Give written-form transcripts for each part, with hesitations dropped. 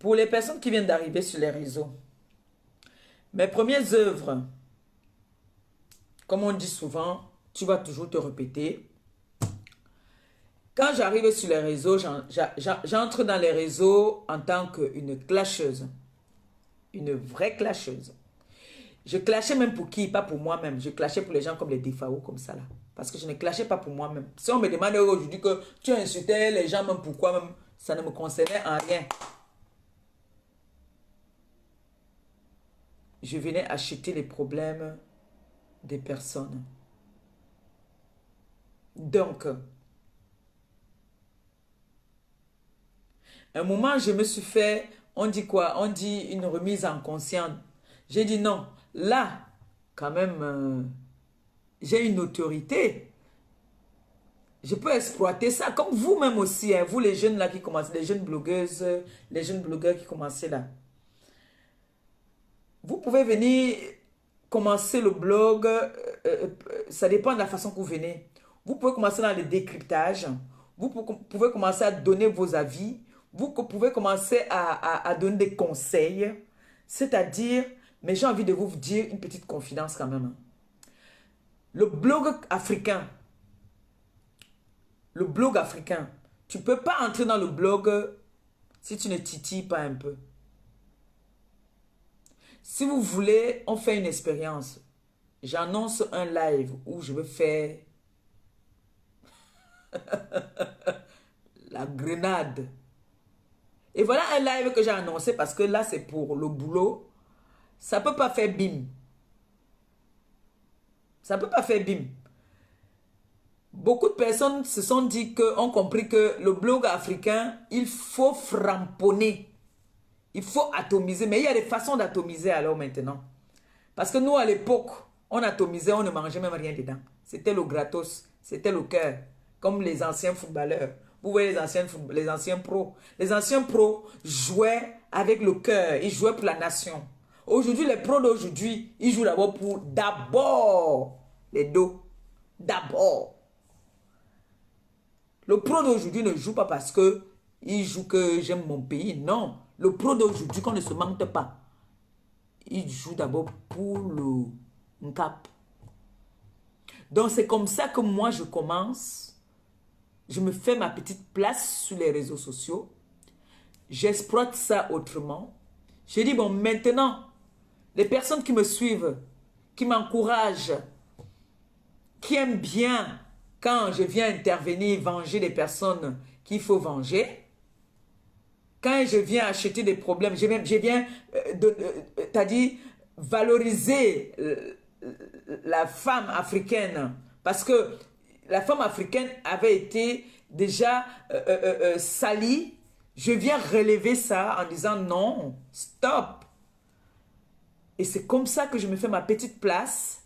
Pour les personnes qui viennent d'arriver sur les réseaux, mes premières œuvres, comme on dit souvent, tu vas toujours te répéter. Quand j'arrive sur les réseaux, j'entre dans les réseaux en tant qu'une clasheuse. Une vraie clasheuse. Je clashais même pour qui? Pas pour moi-même. Je clashais pour les gens comme les défauts, comme ça là. Parce que je ne clashais pas pour moi-même. Si on me demande aujourd'hui que tu insultais les gens, même pourquoi, même, ça ne me concernait en rien. Je venais acheter les problèmes des personnes. Donc, un moment, je me suis fait, on dit quoi? On dit une remise en conscience. J'ai dit non, là, quand même, j'ai une autorité. Je peux exploiter ça, comme vous-même aussi, hein, vous les jeunes là qui commencent, les jeunes blogueuses, les jeunes blogueurs qui commencent là. Vous pouvez venir commencer le blog, ça dépend de la façon que vous venez. Vous pouvez commencer dans le décryptage, vous pouvez commencer à donner vos avis, vous pouvez commencer à donner des conseils, c'est-à-dire, mais j'ai envie de vous dire une petite confidence quand même. Le blog africain, tu ne peux pas entrer dans le blog si tu ne titilles pas un peu. Si vous voulez, on fait une expérience. J'annonce un live où je vais faire la grenade. Et voilà un live que j'ai annoncé parce que là, c'est pour le boulot. Ça ne peut pas faire bim. Ça ne peut pas faire bim. Beaucoup de personnes se sont dit ont compris que le blog africain, il faut framponner. Il faut atomiser. Mais il y a des façons d'atomiser alors maintenant. Parce que nous, à l'époque, on atomisait, on ne mangeait même rien dedans. C'était le gratos, c'était le cœur. Comme les anciens footballeurs. Vous voyez les anciens pros. Les anciens pros jouaient avec le cœur. Ils jouaient pour la nation. Aujourd'hui, les pros d'aujourd'hui, ils jouent d'abord pour les dos. D'abord. Le pro d'aujourd'hui ne joue pas parce que il joue que j'aime mon pays. Non. Le pro d'aujourd'hui, qu'on ne se mente pas. Il joue d'abord pour le cap. Donc, c'est comme ça que moi, je commence. Je me fais ma petite place sur les réseaux sociaux. J'exploite ça autrement. Je dis, bon, maintenant, les personnes qui me suivent, qui m'encouragent, qui aiment bien quand je viens intervenir, venger les personnes qu'il faut venger, quand je viens acheter des problèmes, je viens, t'as dit, valoriser la femme africaine. Parce que la femme africaine avait été déjà salie. Je viens relever ça en disant non, stop. Et c'est comme ça que je me fais ma petite place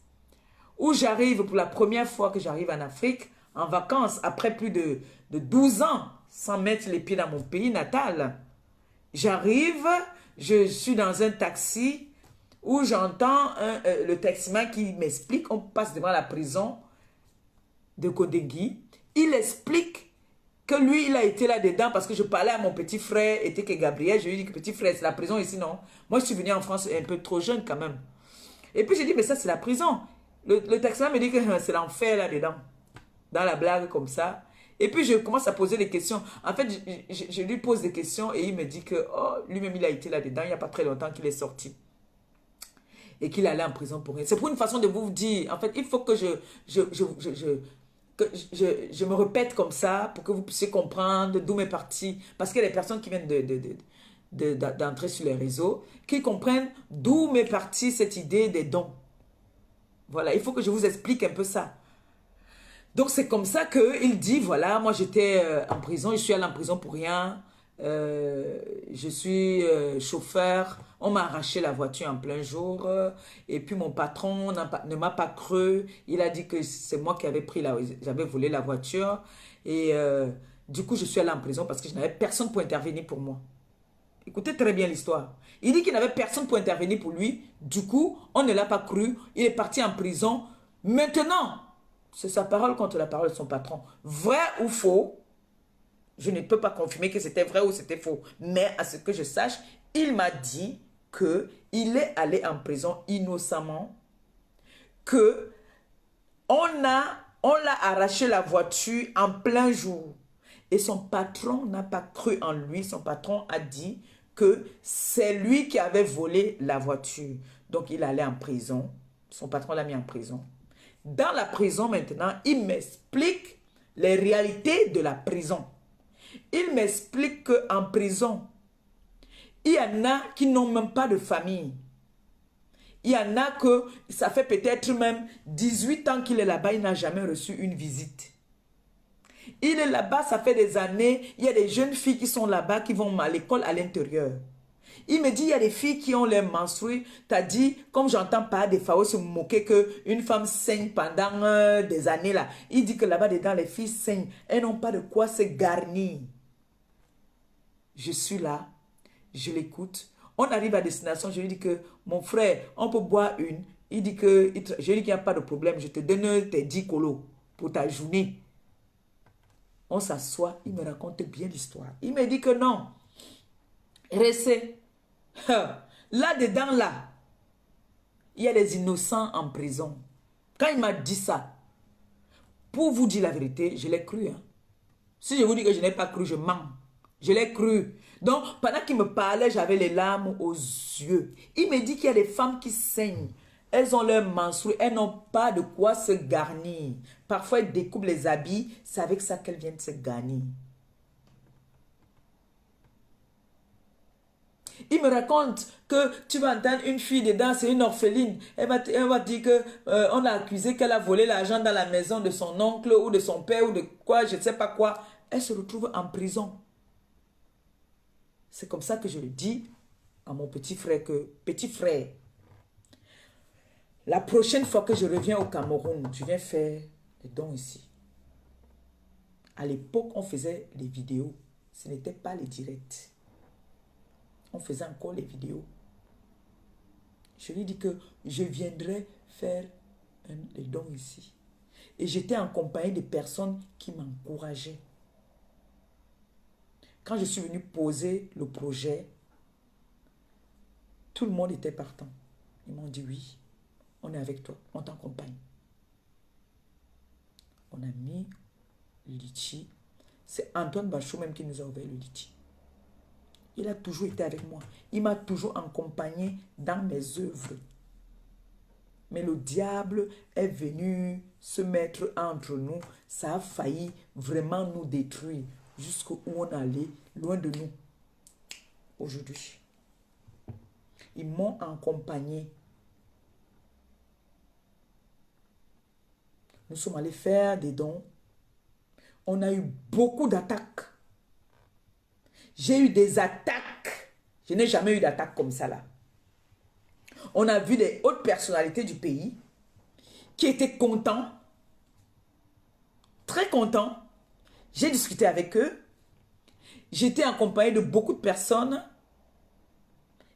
où j'arrive pour la première fois que j'arrive en Afrique, en vacances, après plus de 12 ans, sans mettre les pieds dans mon pays natal. J'arrive, je suis dans un taxi où j'entends le taximan qui m'explique, on passe devant la prison de Kodengui. Il explique que lui, il a été là-dedans parce que je parlais à mon petit frère, était que Gabriel. Je lui ai dit que petit frère, c'est la prison ici, non? Moi, je suis venu en France un peu trop jeune quand même. Et puis, j'ai dit, mais ça, c'est la prison. Le taximan me dit que c'est l'enfer là-dedans. Dans la blague comme ça. Et puis, je commence à poser des questions. En fait, je lui pose des questions et il me dit que oh, lui-même, il a été là-dedans. Il n'y a pas très longtemps qu'il est sorti. Et qu'il allait en prison pour rien. C'est pour une façon de vous dire. En fait, il faut que je me répète comme ça pour que vous puissiez comprendre d'où mes parties. Parce qu'il y a des personnes qui viennent d'entrer sur les réseaux qui comprennent d'où m'est partie cette idée des dons. Voilà, il faut que je vous explique un peu ça. Donc, c'est comme ça qu'il dit, voilà, moi j'étais en prison, je suis allé en prison pour rien. Je suis chauffeur, on m'a arraché la voiture en plein jour. Et puis mon patron ne m'a pas cru. Il a dit que c'est moi qui j'avais volé la voiture. Et du coup, je suis allé en prison parce que je n'avais personne pour intervenir pour moi. Écoutez très bien l'histoire. Il dit qu'il n'avait personne pour intervenir pour lui. Du coup, on ne l'a pas cru. Il est parti en prison. Maintenant, c'est sa parole contre la parole de son patron. Vrai ou faux? Je ne peux pas confirmer que c'était vrai ou c'était faux. Mais à ce que je sache, il m'a dit qu'il est allé en prison innocemment, que on l'a arraché la voiture en plein jour. Et son patron n'a pas cru en lui. Son patron a dit que c'est lui qui avait volé la voiture. Donc il allait en prison. Son patron l'a mis en prison. Dans la prison maintenant, il m'explique les réalités de la prison. Il m'explique qu'en prison, il y en a qui n'ont même pas de famille. Il y en a que ça fait peut-être même 18 ans qu'il est là-bas, il n'a jamais reçu une visite. Il est là-bas, ça fait des années, il y a des jeunes filles qui sont là-bas, qui vont à l'école à l'intérieur. Il me dit, il y a des filles qui ont les menstrues. T'as dit, comme j'entends pas des fois se moquer qu'une femme saigne pendant des années là. Il dit que là-bas dedans, les filles saignent. Elles n'ont pas de quoi se garnir. Je suis là, je l'écoute. On arrive à destination, je lui dis que, mon frère, on peut boire une. Il dit que, je lui dis qu'il n'y a pas de problème, je te donne tes 10 colos pour ta journée. On s'assoit, il me raconte bien l'histoire. Il me dit que non, restez. Là-dedans, là, il y a des innocents en prison. Quand il m'a dit ça, pour vous dire la vérité, je l'ai cru. Hein. Si je vous dis que je n'ai pas cru, je mens. Je l'ai cru. Donc, pendant qu'il me parlait, j'avais les larmes aux yeux. Il me dit qu'il y a des femmes qui saignent. Elles ont leurs menstrues. Elles n'ont pas de quoi se garnir. Parfois, elles découpent les habits. C'est avec ça qu'elles viennent se garnir. Il me raconte que tu vas entendre une fille dedans, c'est une orpheline. Elle va dire que on a accusé qu'elle a volé l'argent dans la maison de son oncle ou de son père ou de quoi, je ne sais pas quoi. Elle se retrouve en prison. C'est comme ça que je le dis à mon petit frère que, petit frère, la prochaine fois que je reviens au Cameroun, je viens faire des dons ici. À l'époque, on faisait les vidéos. Ce n'était pas les directs. On faisait encore les vidéos. Je lui dis que je viendrai faire les dons ici. Et j'étais en compagnie de personnes qui m'encourageaient. Quand je suis venu poser le projet, tout le monde était partant. Ils m'ont dit oui, on est avec toi, on t'accompagne. On a mis le litchi. C'est Antoine Bachou même qui nous a ouvert le litchi. Il a toujours été avec moi. Il m'a toujours accompagné dans mes œuvres. Mais le diable est venu se mettre entre nous. Ça a failli vraiment nous détruire. Jusqu'où on allait, loin de nous. Aujourd'hui. Ils m'ont accompagné. Nous sommes allés faire des dons. On a eu beaucoup d'attaques. J'ai eu des attaques. Je n'ai jamais eu d'attaque comme ça là. On a vu des hautes personnalités du pays qui étaient contents, très contents. J'ai discuté avec eux. J'étais accompagné de beaucoup de personnes.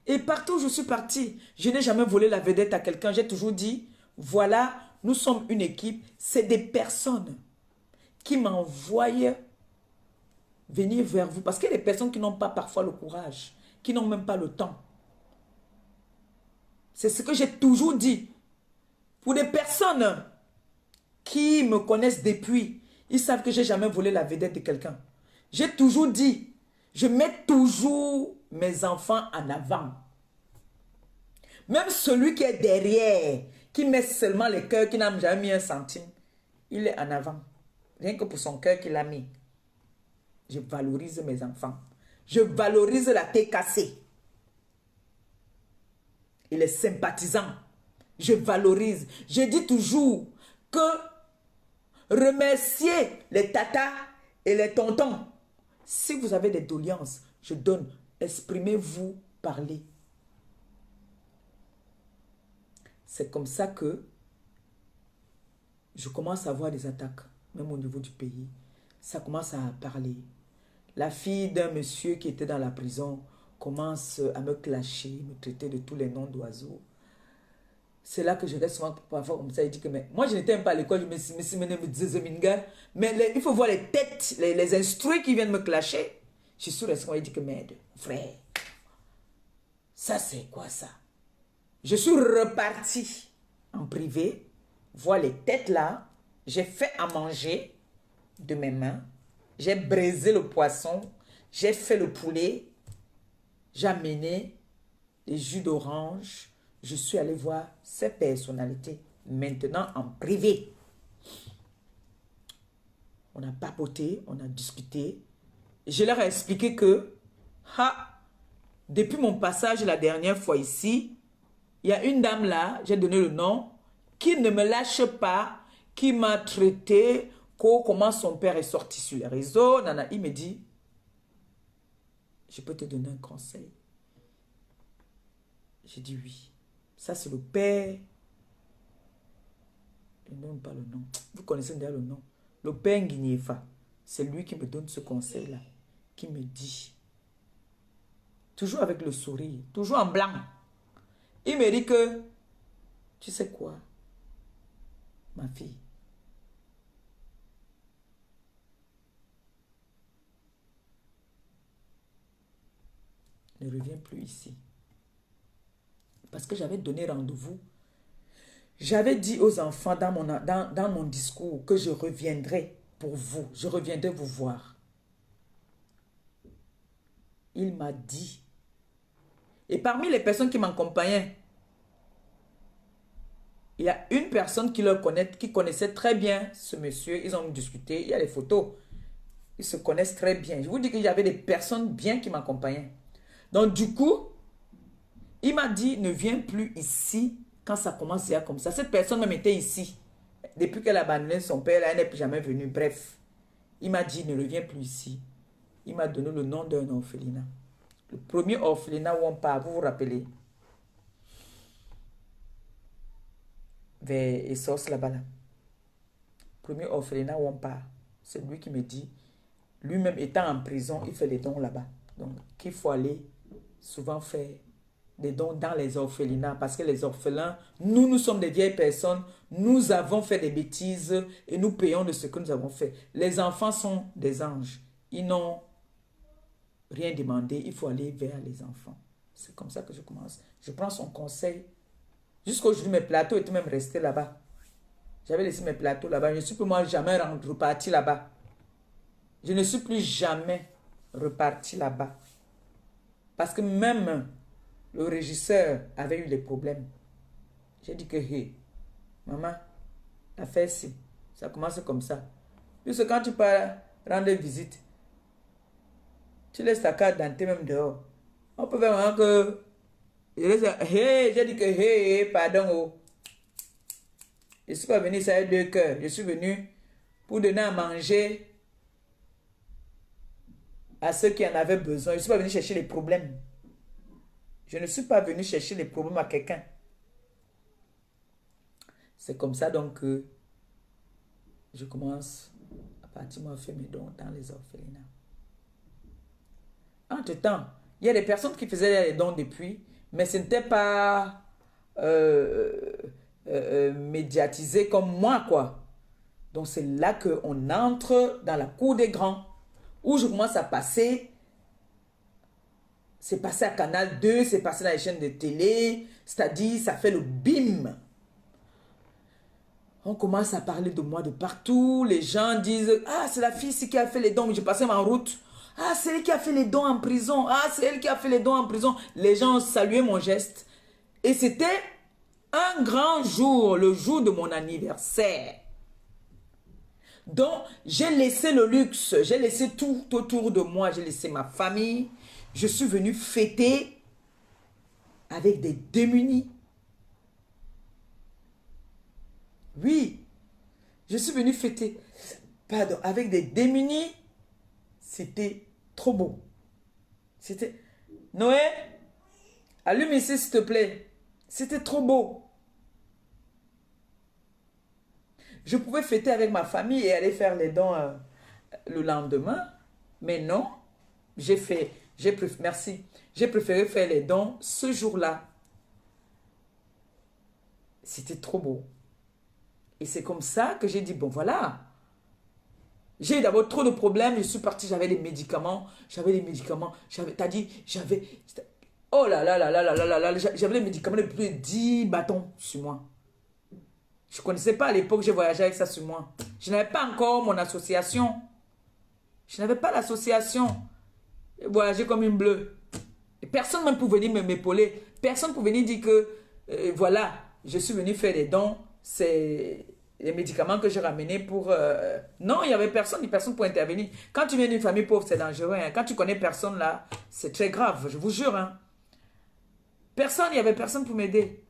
Et partout où je suis partie, je n'ai jamais volé la vedette à quelqu'un. J'ai toujours dit, voilà, nous sommes une équipe. C'est des personnes qui m'envoient venir vers vous. Parce qu'il y a des personnes qui n'ont pas parfois le courage, qui n'ont même pas le temps. C'est ce que j'ai toujours dit. Pour des personnes qui me connaissent depuis, ils savent que je n'ai jamais volé la vedette de quelqu'un. J'ai toujours dit, je mets toujours mes enfants en avant. Même celui qui est derrière, qui met seulement le cœur, qui n'a jamais mis un centime, il est en avant. Rien que pour son cœur qu'il a mis. Je valorise mes enfants. Je valorise la TKC. Et les sympathisants. Je valorise. Je dis toujours que remercier les tatas et les tontons. Si vous avez des doléances, je donne. Exprimez-vous, parlez. C'est comme ça que je commence à avoir des attaques, même au niveau du pays. Ça commence à parler. La fille d'un monsieur qui était dans la prison commence à me clasher, me traiter de tous les noms d'oiseaux. C'est là que je reste souvent parfois comme ça. Il dit que mais, moi, je n'étais même pas à l'école. Je me suis mené, mais il faut voir les têtes, les instruits qui viennent me clasher. Je suis resté, il dit que merde, frère, ça c'est quoi ça? Je suis reparti en privé, voir les têtes là. J'ai fait à manger de mes mains. J'ai braisé le poisson. J'ai fait le poulet. J'ai amené les jus d'orange. Je suis allé voir ces personnalités maintenant en privé. On a papoté, on a discuté. Je leur ai expliqué que depuis mon passage la dernière fois ici, il y a une dame là, j'ai donné le nom, qui ne me lâche pas, qui m'a traité, comment son père est sorti sur les réseaux. Nana, il me dit, je peux te donner un conseil. J'ai dit oui. Ça, c'est le père. Je ne donne pas le nom. Vous connaissez déjà le nom. Le père Nguiniefa. C'est lui qui me donne ce conseil-là. Qui me dit, toujours avec le sourire, toujours en blanc. Il me dit que, tu sais quoi, ma fille, ne reviens plus ici. Parce que j'avais donné rendez-vous. J'avais dit aux enfants dans mon discours que je reviendrai pour vous. Je reviendrai vous voir. Il m'a dit. Et parmi les personnes qui m'accompagnaient, il y a une personne qui connaissait très bien ce monsieur. Ils ont discuté. Il y a les photos. Ils se connaissent très bien. Je vous dis qu'il y avait des personnes bien qui m'accompagnaient. Donc du coup, il m'a dit, ne viens plus ici quand ça commence déjà comme ça. Cette personne même était ici. Depuis qu'elle a abandonné son père, elle n'est plus jamais venue. Bref, il m'a dit, ne reviens plus ici. Il m'a donné le nom d'un orphelinat. Le premier orphelinat où on part, vous vous rappelez? Vers Essos là-bas. Là. Premier orphelinat où on part. C'est lui qui me dit, lui-même étant en prison, il fait les dons là-bas. Donc, qu'il faut aller souvent faire des dons dans les orphelinats, parce que les orphelins, nous sommes des vieilles personnes, nous avons fait des bêtises et nous payons de ce que nous avons fait. Les enfants sont des anges, ils n'ont rien demandé, il faut aller vers les enfants. C'est comme ça que je commence. Je prends son conseil. Jusqu'aujourd'hui, mes plateaux étaient même restés là-bas. J'avais laissé mes plateaux là-bas. Je ne suis plus moi jamais reparti là-bas. Je ne suis plus jamais reparti là-bas. Parce que même le régisseur avait eu des problèmes. J'ai dit que, hey, maman, l'affaire c'est, ça commence comme ça. Puisque quand tu pars rendre visite, tu laisses ta carte d'identité même dehors. On peut vraiment que, hey, j'ai dit que, hey, pardon, oh. Je ne suis pas venu ça avec deux cœurs. Je suis venu pour donner à manger à ceux qui en avaient besoin. Je ne suis pas venu chercher les problèmes. Je ne suis pas venu chercher les problèmes à quelqu'un. C'est comme ça donc que je commence à partir moi faire mes dons dans les orphelinats. Entre-temps, il y a des personnes qui faisaient les dons depuis, mais ce n'était pas médiatisé comme moi, quoi. Donc c'est là qu'on entre dans la cour des grands, où je commence à passer. C'est passé à Canal 2, c'est passé dans les chaînes de télé, c'est-à-dire ça fait le bim. On commence à parler de moi de partout, les gens disent, ah c'est la fille ici qui a fait les dons, mais je passais ma route. Ah c'est elle qui a fait les dons en prison, ah c'est elle qui a fait les dons en prison. Les gens saluaient mon geste. Et c'était un grand jour, le jour de mon anniversaire. Donc j'ai laissé le luxe, j'ai laissé tout autour de moi, j'ai laissé ma famille. Je suis venu fêter avec des démunis. Oui, je suis venu fêter, pardon, avec des démunis. C'était trop beau. C'était... Noé, allume ici s'il te plaît. C'était trop beau. Je pouvais fêter avec ma famille et aller faire les dons le lendemain. Mais non, merci. J'ai préféré faire les dons ce jour-là. C'était trop beau. Et c'est comme ça que j'ai dit, bon voilà. J'ai eu d'abord trop de problèmes. Je suis partie, j'avais des médicaments. T'as dit, j'avais... Oh là là là là là là là là. J'avais les médicaments de plus de 10 bâtons sur moi. Je ne connaissais pas à l'époque, j'ai voyagé avec ça sur moi. Je n'avais pas encore mon association. Je n'avais pas l'association. J'ai voyagé comme une bleue. Et personne même pour venir m'épauler. Personne pour venir dire que, voilà, je suis venu faire des dons. C'est les médicaments que j'ai ramenés pour... Non, il n'y avait personne pour intervenir. Quand tu viens d'une famille pauvre, c'est dangereux. Hein. Quand tu connais personne là, c'est très grave, je vous jure. Hein. Personne, il n'y avait personne pour m'aider.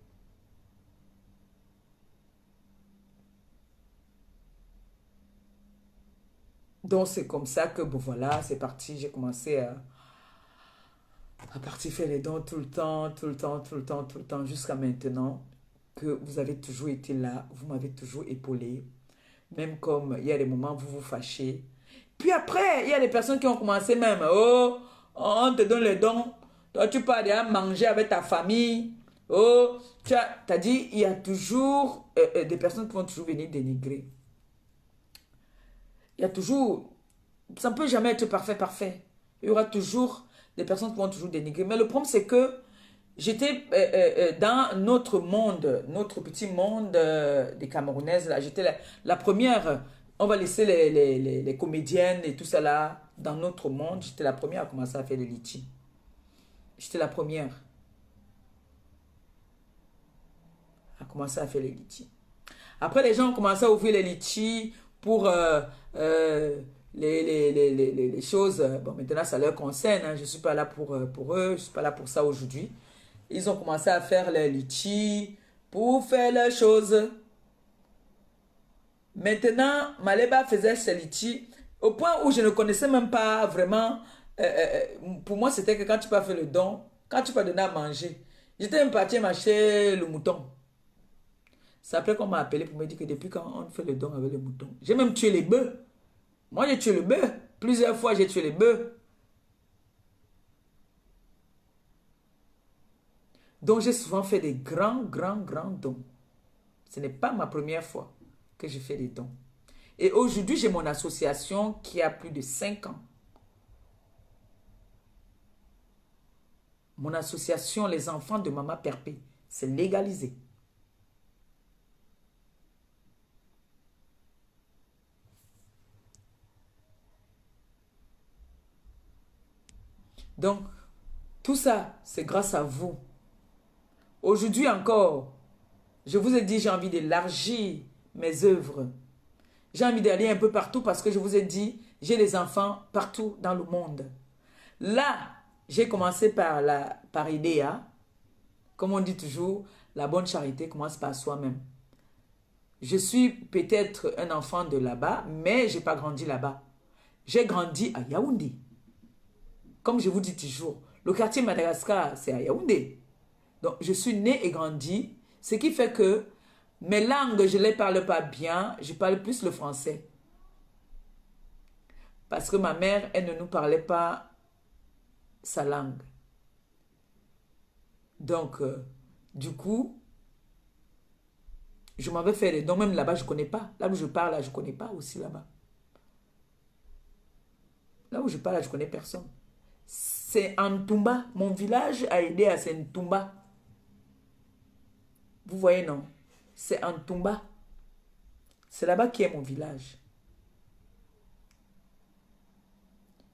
Donc c'est comme ça que, bon voilà, c'est parti. J'ai commencé à partir faire les dons tout le temps, jusqu'à maintenant que vous avez toujours été là, vous m'avez toujours épaulé. Même comme il y a des moments où vous vous fâchez. Puis après, il y a des personnes qui ont commencé même, oh, on te donne les dons, toi tu pars déjà manger avec ta famille, oh, tu as dit, il y a toujours des personnes qui vont toujours venir dénigrer. Il y a toujours, ça ne peut jamais être parfait. Il y aura toujours des personnes qui vont toujours dénigrer. Mais le problème, c'est que j'étais dans notre monde, notre petit monde des Camerounaises. Là, j'étais la première, on va laisser les comédiennes et tout ça là, dans notre monde. J'étais la première à commencer à faire le litchi. J'étais la première à commencer à faire les litchis. Après, les gens ont commencé à ouvrir les litchis pour les choses. Bon, maintenant, ça leur concerne. Hein. Je ne suis pas là pour eux. Je ne suis pas là pour ça aujourd'hui. Ils ont commencé à faire les litchis pour faire leurs choses. Maintenant, Maleba faisait ses litchis au point où je ne connaissais même pas vraiment. Pour moi, c'était que quand tu peux faire le don, quand tu peux donner à manger, j'étais même partie m'acheter le mouton. C'est après qu'on m'a appelé pour me dire que depuis quand on fait le don avec le mouton. J'ai même tué les bœufs. Moi, j'ai tué le bœuf. Plusieurs fois, j'ai tué les bœufs. Donc, j'ai souvent fait des grands dons. Ce n'est pas ma première fois que je fais des dons. Et aujourd'hui, j'ai mon association qui a plus de 5 ans. Mon association, les enfants de Maman Perpé, c'est légalisé. Donc, tout ça, c'est grâce à vous. Aujourd'hui encore, je vous ai dit, j'ai envie d'élargir mes œuvres. J'ai envie d'aller un peu partout parce que je vous ai dit, j'ai des enfants partout dans le monde. Là, j'ai commencé par IDEA. Comme on dit toujours, la bonne charité commence par soi-même. Je suis peut-être un enfant de là-bas, mais je n'ai pas grandi là-bas. J'ai grandi à Yaoundé. Comme je vous dis toujours, le quartier Madagascar, c'est à Yaoundé. Donc, je suis né et grandi, ce qui fait que mes langues, je ne les parle pas bien, je parle plus le français. Parce que ma mère, elle ne nous parlait pas sa langue. Donc, du coup, je m'en vais faire des dons. Même là-bas, je ne connais pas. Là où je parle, là, je ne connais pas aussi là-bas. Là où je parle, là, je ne connais personne. C'est Ntoumba. Mon village a aidé à Ntoumba. Vous voyez, non? C'est Ntoumba. C'est là-bas qui est mon village.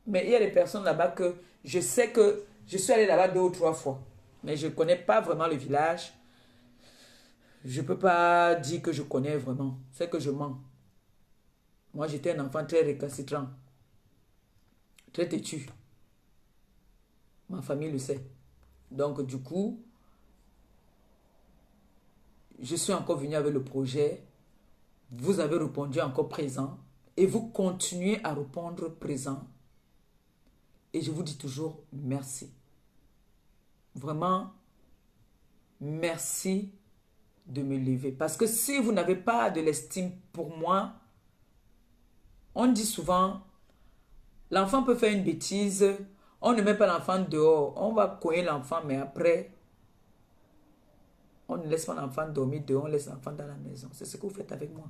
Mais il y a des personnes là-bas que je sais que je suis allé là-bas 2 ou 3 fois. Mais je ne connais pas vraiment le village. Je ne peux pas dire que je connais vraiment. C'est que je mens. Moi, j'étais un enfant très récalcitrant. Très têtu. Ma famille le sait. Donc, du coup, je suis encore venu avec le projet. Vous avez répondu encore présent. Et vous continuez à répondre présent. Et je vous dis toujours merci. Vraiment, merci de me lever. Parce que si vous n'avez pas de l'estime pour moi, on dit souvent, l'enfant peut faire une bêtise, on ne met pas l'enfant dehors, on va cogner l'enfant, mais après, On ne laisse pas l'enfant dormir dehors, on laisse l'enfant dans la maison. C'est ce que vous faites avec moi.